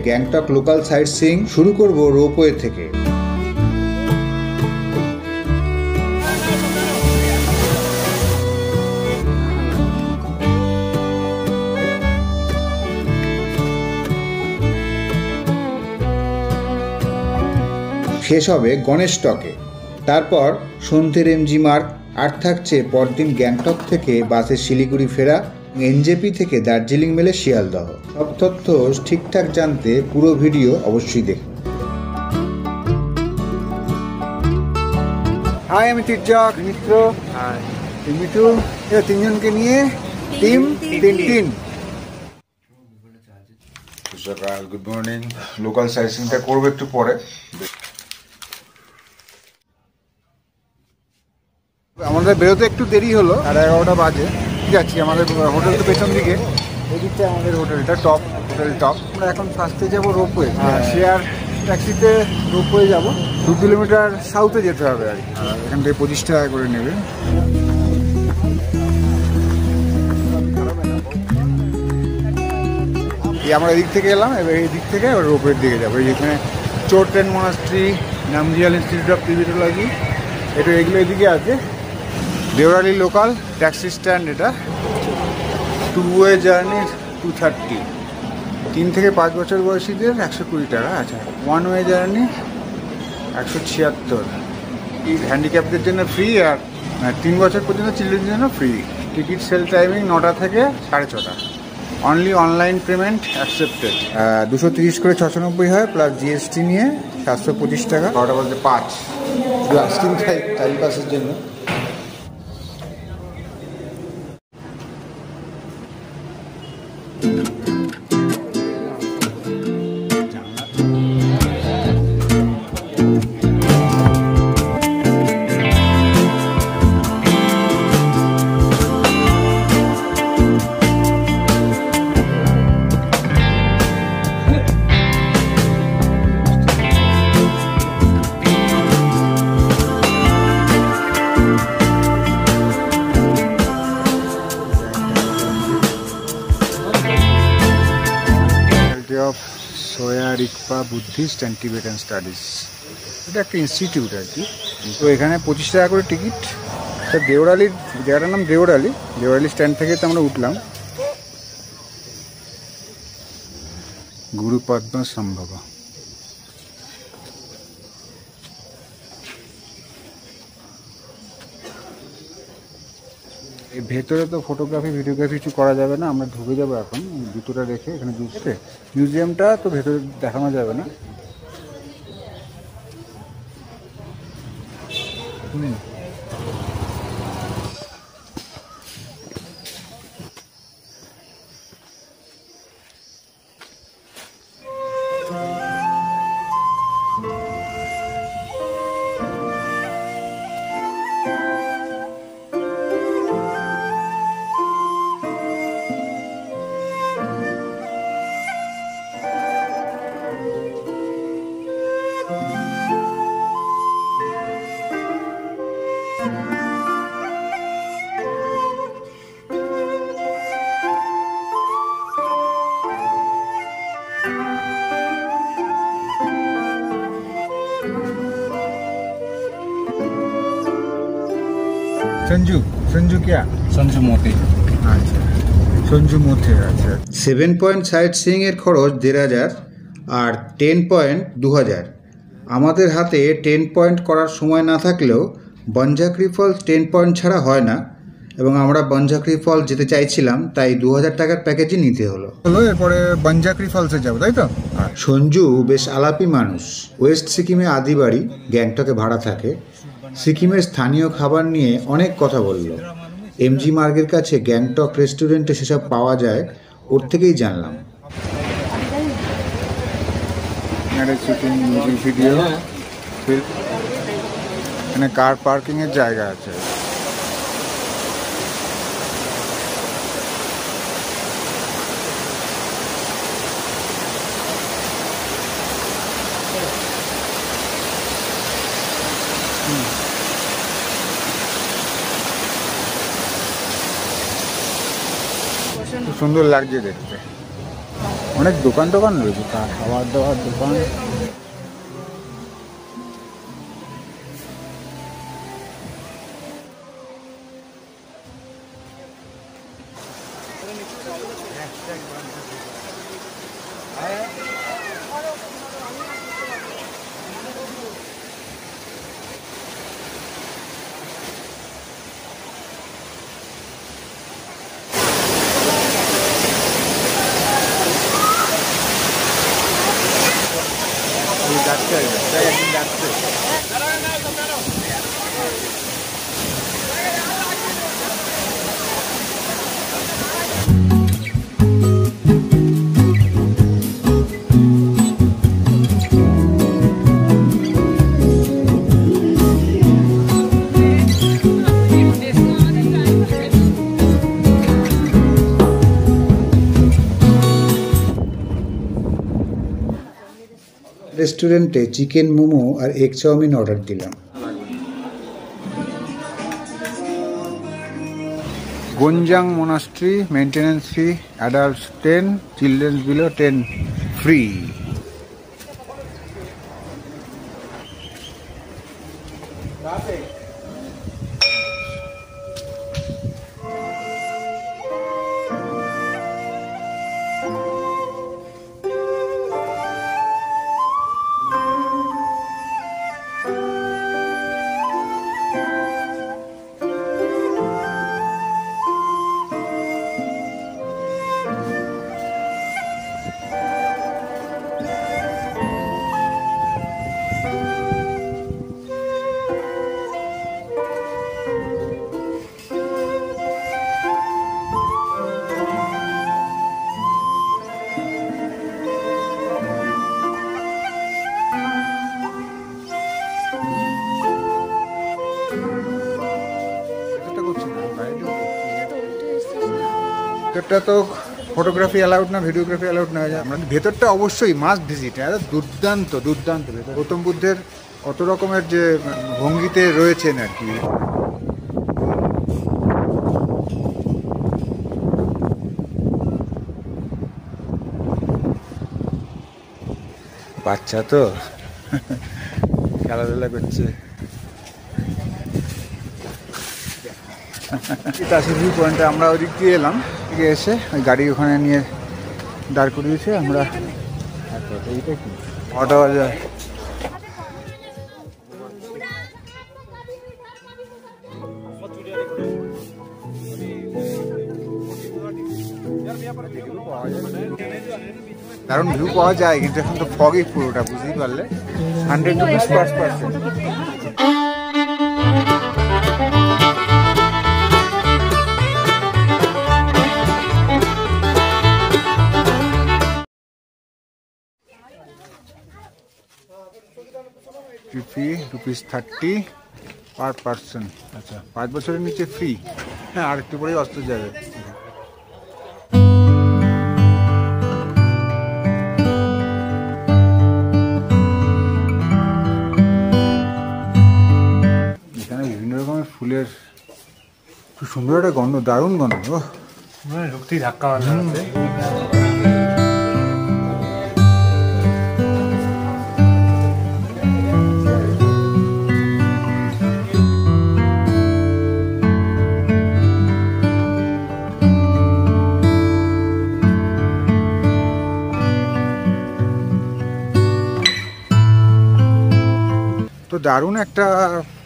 Gangtok local site seeing শুরু করব ropeway থেকে। শেষ হবে গণেশ টকে, তারপর সন্ধ্যের এমজি মার্গ, আর থাকছে পরদিন গ্যাংটক থেকে বাসে শিলিগুড়ি ফেরা, এনজেপি থেকে দার্জিলিং মেলে শিয়ালদহ। সব তথ্য ঠিকঠাক জানতে পুরো ভিডিও অবশ্যই দেখুন। হাই, আমি তির্যক মিত্র, মিঠু, তিনজনকে নিয়ে টিম 3 সকাল, গুড মর্নিং। লোকাল সাইট সিইংটা করবো একটু পরে। আমাদের বেরোতে একটু দেরি হলো, 11:30 বাজে। যাচ্ছি, আমাদের হোটেল তো পেছন দিকে, এই দিকটা আমাদের হোটেলটা, হোটেল টপ। আমরা এখন ফার্স্টে যাবো রোপওয়ে, শেয়ার ট্যাক্সিতে রোপওয়ে যাবো। 2 কিলোমিটার সাউথে যেতে হবে আর কি। এখান থেকে 25 টাকা করে নেবে। আমরা এদিক থেকে এলাম, এবার এই দিক থেকে এবার রোপওয়ের দিকে যাবো। যেখানে চোরটেন মনাস্ট্রি, নামজিয়াল ইনস্টিটিউট অফ টিবিটোলজি, এটা এগুলো এদিকে আছে। দেওরালি লোকাল ট্যাক্সি স্ট্যান্ড, এটা 2 ওয়ে জার্নি 230, 3 থেকে 5 বছর বয়সীদের 120 টাকা। আচ্ছা, 1 ওয়ে জার্নি 176। হ্যান্ডিক্যাপদের জন্য ফ্রি, আর 3 বছর পর্যন্ত চিলড্রেনের জন্য ফ্রি। টিকিট সেল টাইমিং 9টা থেকে 6:30। Only online payment accepted. 230 করে 690 হয়, প্লাস জিএসটি নিয়ে 725 টাকা। 12টা বলতে 5 শুধু আইসক্রিম খাই টাইম পাসের জন্য। Of Sowa Rigpa Buddhist and Tibetan studies, এটা একটা ইনস্টিটিউট আর কি। তো এখানে 25 টাকা করে টিকিট। দেওরালির জায়গাটার নাম দেওরালি স্ট্যান্ড থেকে তো আমরা উঠলাম। গুরুপদ্ম সম্ভব। এই ভেতরে তো ফটোগ্রাফি ভিডিওগ্রাফি কিছু করা যাবে না, আমরা ঢুকে যাবো এখন জুতোটা রেখে। এখানে মিউজিয়ামটা তো ভেতরে দেখানো যাবে না। সঞ্জু क्या? সঞ্জু মোতে। আচ্ছা, সঞ্জু মোতে। আচ্ছা, 7 পয়েন্ট সাইট সিইং এর খরচ 1,500 আর 10 পয়েন্ট 2,000। আমাদের হাতে 10 পয়েন্ট করার সময় না থাকলেও বনঝাঁকড়ি ফলস 10 পয়েন্ট ছাড়া হয় না, এবং আমরা বনঝাঁকড়ি ফলস যেতে চাইছিলাম, তাই 2,000 টাকার প্যাকেজই নিতে হলো। এরপরে বনঝাঁকড়ি ফলসে যাবো, তাই তো? সঞ্জু বেশ আলাপি মানুষ। ওয়েস্ট সিকিমে আদি বাড়ি, গ্যাংটকে ভাড়া থাকে। সিকিমের স্থানীয় খাবার নিয়ে অনেক কথা বলল। এমজি মার্গের কাছে গ্যাংটক রেস্টুরেন্টে সেসব পাওয়া যায়, ওর থেকেই জানলাম। ভিডিও, এখানে কার পার্কিং এর জায়গা আছে। সুন্দর লাগছে দেখতে, অনেক দোকান টোকান রয়েছে, খাবার দাবার দোকান। রেস্টুরেন্টে চিকেন মোমো আর এগ চাউমিন অর্ডার দিলাম। গঞ্জাং মোনাস্ট্রি, মেনটেন্যান্স ফি অ্যাডাল্টস 10, চিলড্রেন্স বিলো 10 ফ্রি। ভেতরটা তো ফটোগ্রাফি অ্যালাউড না, ভিডিওগ্রাফি অ্যালাউড না। আমরা ভেতরটা অবশ্যই মাস্ট ভিজিট, দুর্দান্ত দুর্দান্ত ভেতর। গৌতম বুদ্ধের কত রকমের যে ভঙ্গিতে রয়েছেন আর কি। বাচ্চা তো খেলাধুলা করছে। তাসি ভিউ পয়েন্টে আমরা ওই দিক দিয়ে এলাম, দিকে এসে ওই গাড়ি ওখানে নিয়ে দাঁড় করিয়েছে। আমরা এইটা কি অটো বাজার, দারুণ ভিউ পাওয়া যায়, কিন্তু এখন তো ফগই পুরোটা, বুঝতেই পারলে। 100 রুপিস পার পার্সন। ফি ₹30 পার পার্সন। আচ্ছা, 5 বছরের নিচে ফ্রি। হ্যাঁ, আর একটু পরেই অস্ত যাবে। এখানে বিভিন্ন রকমের ফুলের খুব সুন্দর একটা গন্ধ, দারুণ গন্ধ। ঢুকতেই ধাক্কা মারছে। তো দারুণ একটা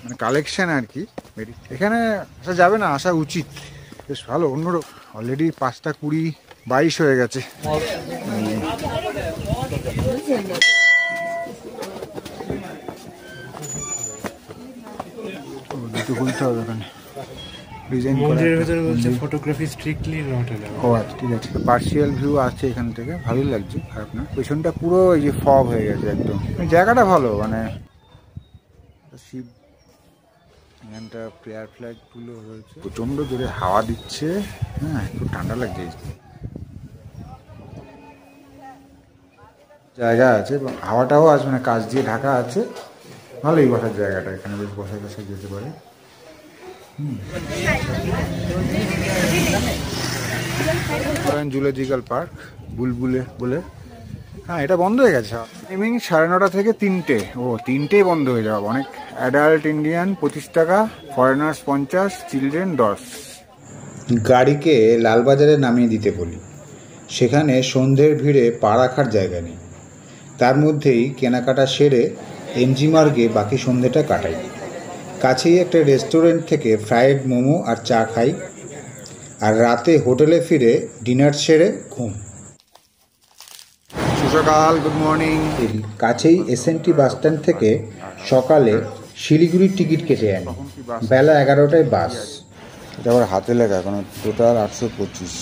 মানে কালেকশন আর কি। এখানে আসা যাবে না, আসা উচিত, বেশ ভালো। অন্যরকম অলরেডি 5টা 20, 22 হয়ে গেছে। দুটো খুলতে হবে ওখানে design photography strictly not allowed. ও আচ্ছা, ঠিক আছে। পার্সিয়াল ভিউ আছে এখান থেকে, ভালোই লাগছে, খারাপ না। পেছনটা পুরো এই যে ফগ হয়ে গেছে একদম। জায়গাটা ভালো, মানে শিব এখানটা প্রেয়ার ফ্ল্যাগ গুলো রয়েছে। প্রচন্ড জোরে হাওয়া দিচ্ছে, হ্যাঁ, একটু ঠান্ডা লাগছে। জায়গা আছে, হাওয়াটাও আসবে না, কাঁচ দিয়ে ঢাকা আছে। ভালোই বসার জায়গাটা, এখানে বেশ বসা বসা যেতে পারে। জুলজিক্যাল পার্ক বুলবুলে বলে। হ্যাঁ, এটা বন্ধ হয়ে গেছে। টাইমিং 9:30 থেকে 3টে। ও 3টেই বন্ধ হয়ে যাবে। অনেক অ্যাডাল্ট ইন্ডিয়ান 25 টাকা, ফরেনার্স 50, চিলড্রেন 10। গাড়িকে লালবাজারে নামিয়ে দিতে বলি। সেখানে সন্ধ্যের ভিড়ে পা রাখার জায়গা নেই। তার মধ্যেই কেনাকাটা সেরে এমজি মার্গে বাকি সন্ধ্যেটা কাটাই। কাছেই একটা রেস্টুরেন্ট থেকে ফ্রাইড মোমো আর চা খাই, আর রাতে হোটেলে ফিরে ডিনার সেরে ঘুম। সুসকাল, গুড মর্নিং। কাছেই এসএনটি বাসস্ট্যান্ড থেকে সকালে শিলিগুড়ির টিকিট কেটে আনি। বেলা 11টায় বাস। এটা আবার হাতে লেখা, এখন টোটাল 825।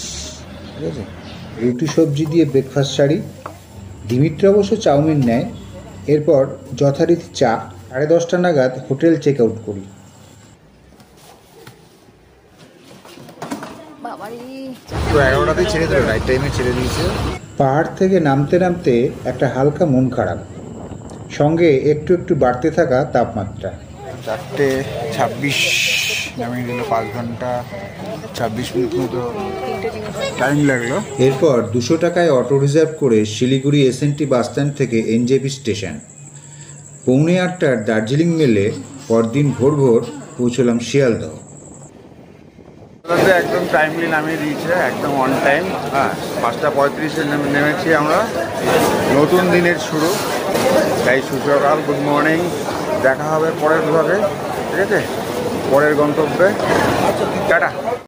ঠিক আছে। রুটি সবজি দিয়ে ব্রেকফাস্ট সারি। দিমিত্র অবশ্য চাউমিন নেয়। এরপর যথারীতি চা। 10:30 নাগাদ হোটেল চেক আউট করি। তো 11টাতেই ছেড়ে দেবে, রাইট টাইমে ছেড়ে দিয়েছে। পাহাড় থেকে নামতে নামতে একটা হালকা মন খারাপ, সঙ্গে একটু একটু বাড়তে থাকা তাপমাত্রা। 4:26 নামিয়ে দিল। 5 ঘন্টা 26 মিনিট মতো টাইম লাগলো। এরপর 200 টাকায় অটো রিজার্ভ করে শিলিগুড়ি এসএনটি বাসস্ট্যান্ড থেকে এনজেপি স্টেশন। 7:45 দার্জিলিং মেলে পরদিন ভোর ভোর পৌঁছলাম শিয়ালদহ। একদম টাইমলি নামিয়ে দিয়েছে, একদম অন টাইম। হ্যাঁ, 5:35 নেমেছি আমরা। নতুন দিনের শুরু। তাই সুসকাল, গুড মর্নিং। দেখা হবে পরের ভাবে। ঠিক আছে, পরের গন্তব্যে। টাটা।